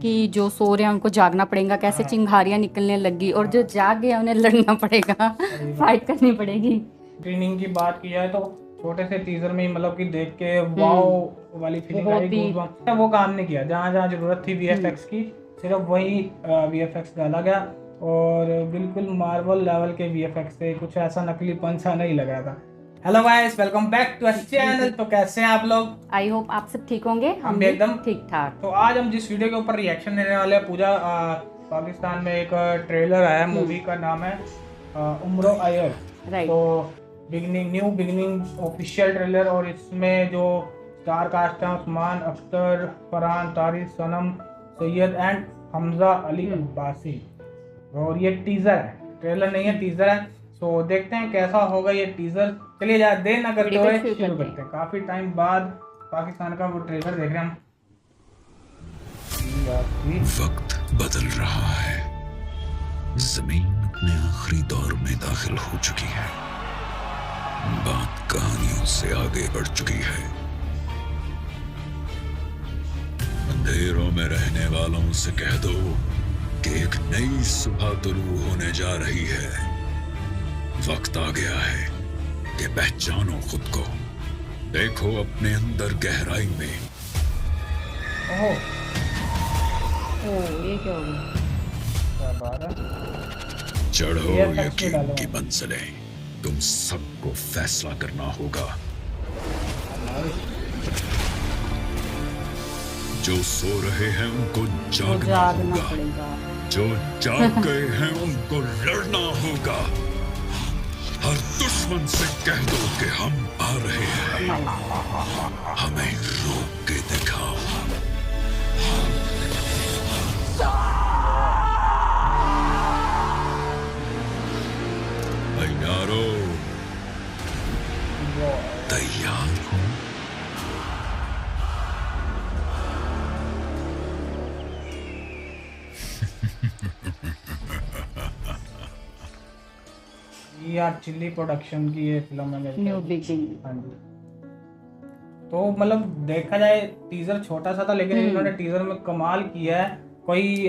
कि जो सो रहे हैं उनको जागना पड़ेगा, कैसे चिंगारियां निकलने लगी, और जो जाग गए उन्हें लड़ना पड़ेगा, फाइट करनी पड़ेगी। ट्रेनिंग की बात की जाए तो छोटे से टीजर में ही मतलब कि देख के वाओ वाली फीलिंग आई, गूज़बम्प्स। वो काम नहीं किया, जहाँ जहाँ जरूरत थी वीएफएक्स की सिर्फ वही वीएफएक्स डाला गया, और बिल्कुल मार्वल लेवल के वीएफएक्स थे, कुछ ऐसा नकलीपन सा नहीं लग रहा था। Hello guys, welcome back to our channel. तो कैसे हैं आप लोग? आई होप आप सब ठीक होंगे, हम भी एकदम ठीक ठाक। तो आज हम जिस वीडियो के ऊपर रिएक्शन देने वाले हैं, पूजा पाकिस्तान में एक ट्रेलर आया, मूवी का नाम है उम्रो आयर। तो न्यू बिगिनिंग ऑफिशियल ट्रेलर, और इसमें जो स्टार कास्ट है उस्मान अख्तर, फरहान तारिक, सनम सैयद एंड हमजा अली अब्बासी। और ये टीजर है, ट्रेलर नहीं है, टीजर है। सो देखते हैं कैसा होगा ये टीजर। चलिए यार देर ना करते हुए शुरू करते हैं। काफी टाइम बाद पाकिस्तान का वो ट्रेलर देख रहे हैं हम। वक्त बदल रहा है, जमीन अपने आखिरी दौर में दाखिल हो चुकी है, बात कहानियों से आगे बढ़ चुकी है। अंधेरों में रहने वालों से कह दो कि एक नई सुबह तुलू होने जा रही है। वक्त आ गया है कि पहचानो खुद को, देखो अपने अंदर गहराई में। ये क्या हो गया? क्या बात है? चढ़ो यकीन की मंजिलें, तुम सबको फैसला करना होगा। जो सो रहे हैं उनको जागना होगा, जो जाग गए हैं उनको लड़ना होगा। हर दुश्मन से कह दो कि हम आ रहे हैं, हमें रोक के दिखाओ। तैयारो, तैयार हो? यार चिल्ली प्रोडक्शन की ये फिल्म है, न्यू बिगिनिंग। हाँ जी। तो मतलब देखा जाए टीजर छोटा सा था, लेकिन इन्होंने टीजर में कमाल किया है। कोई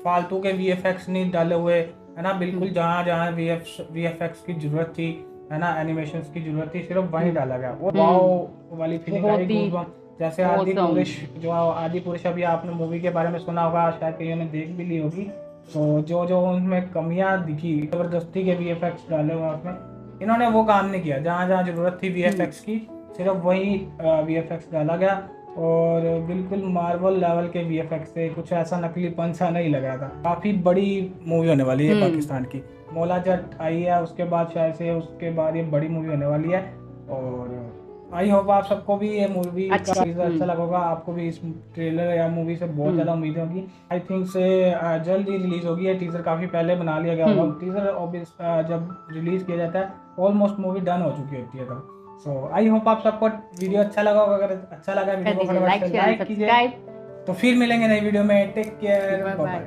फालतू के वीएफएक्स नहीं डाले हुए, है ना। बिल्कुल जहाँ जहाँ वीएफएक्स की जरूरत थी, है ना, एनिमेशंस की जरूरत थी, सिर्फ वहीं डाला गया। वो वाओ वाली फीलिंग आई, गूज़बम्प्स। जैसे आदि पुरुष, जो आदि पुरुष अभी आपने मूवी के बारे में सुना होगा, शायद कईयों ने देख भी ली होगी। तो जो उनमें कमियां दिखी, जबरदस्ती के वीएफएक्स डाले हुए उसमें, इन्होंने वो काम नहीं किया। जहाँ जहाँ जरूरत थी वीएफएक्स की सिर्फ वही वीएफएक्स डाला गया, और बिल्कुल मार्वल लेवल के वीएफएक्स थे, कुछ ऐसा नकलीपन सा नहीं लग रहा था। काफी बड़ी मूवी होने वाली है पाकिस्तान की। मौला जट आई है, उसके बाद शायद से उसके बाद ये बड़ी मूवी होने वाली है। और आई होप आप सबको भी ये मूवी का टीजर अच्छा लगा होगा। आपको भी इस ट्रेलर या मूवी से बहुत ज़्यादा उम्मीदें होगी। आई थिंक से जल्द ही रिलीज होगी। ये टीजर काफ़ी पहले बना लिया गया होगा। टीजर जब रिलीज किया जाता है ऑलमोस्ट मूवी डन हो चुकी होती है तब। सो आई होप आप सबको वीडियो अच्छा लगा होगा। अगर अच्छा लगा वीडियो को फटाफट से लाइक कीजिए। तो फिर मिलेंगे नई वीडियो में। Take care, bye bye.